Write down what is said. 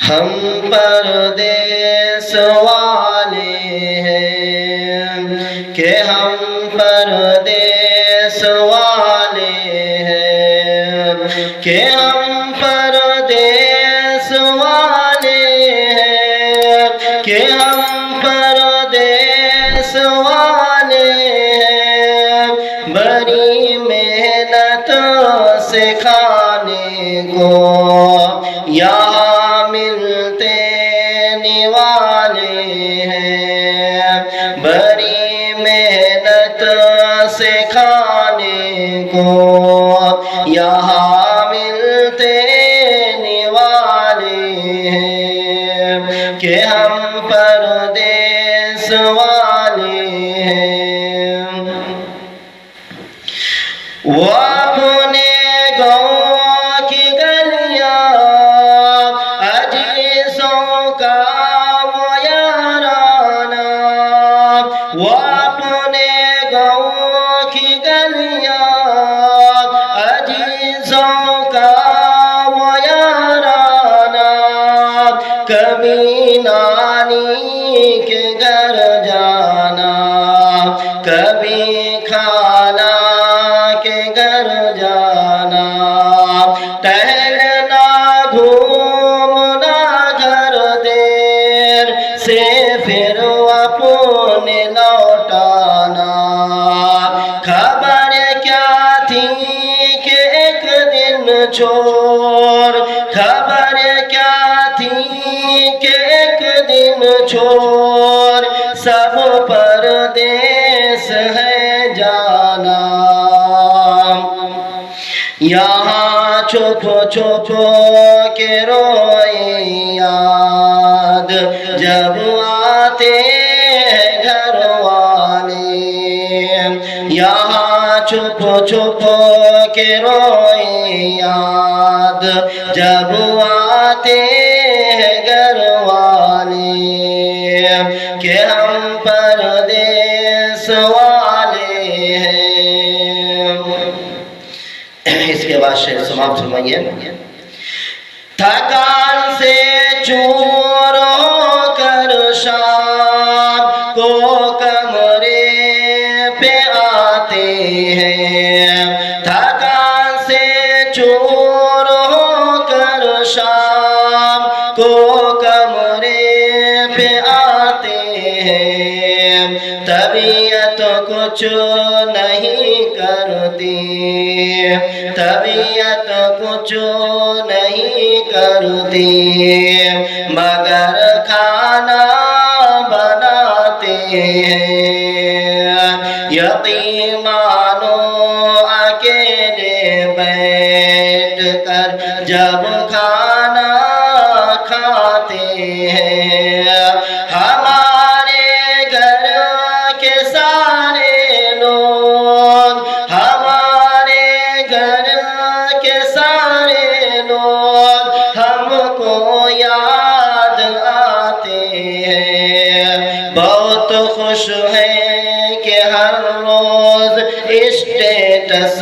ہم پردیس والے ہیں کہ ہم پردیس والے ہیں کہ ہم پردیس والے ہیں کہ ہم پردیس والے ہیں بڑی محنت سے کھانے کو یہاں ملتے والے ہیں بڑی محنت سے کھانے کو یہاں ملتے والے ہیں کہ ہم پردیس والے ہیں وہ اپنے گاؤں کی گلیاں عزیزوں کا وہ یارانہ وہ اپنے گاؤں کی گلیاں عزیزوں کا وہ یارانہ کبھی نانی کے گھر جانا کبھی خالہ کے گھر جانا ٹہلنا گھومنا گھر دیر سے پھر اپنے لوٹانا خبر کیا تھی کہ ایک دن چھوڑ خبر کیا تھی کہ ایک دن چھوڑ سب پردیس ہے جانا یہاں چھپ چھپ کے روئے یاد جب آتے ہیں گھر والے یہاں چھپ چھپ کے روئے یاد جب آتے ہیں گھر والے کہ ہم پردیس والے ہیں اس کے بعد شعر سماپت فرمائیے تھکان سے چور ہو کر شام کو کمرے پہ آتے ہیں تھکان سے چور ہو کر شام کو کمرے پہ آتے ہیں طبیعت کچھ نہیں کرتی طبیعت کچھ نہیں کرتی مگر کھانا بناتے ہیں یتیمانو اکیلے بیٹھ کر جب کھانا کھاتے ہیں ہمارے گھر کے سارے لوگ ہمارے گھر کے سارے لوگ ہم کو یاد آتے ہیں بہت خوش ہیں کہ ہر روز اسٹیٹس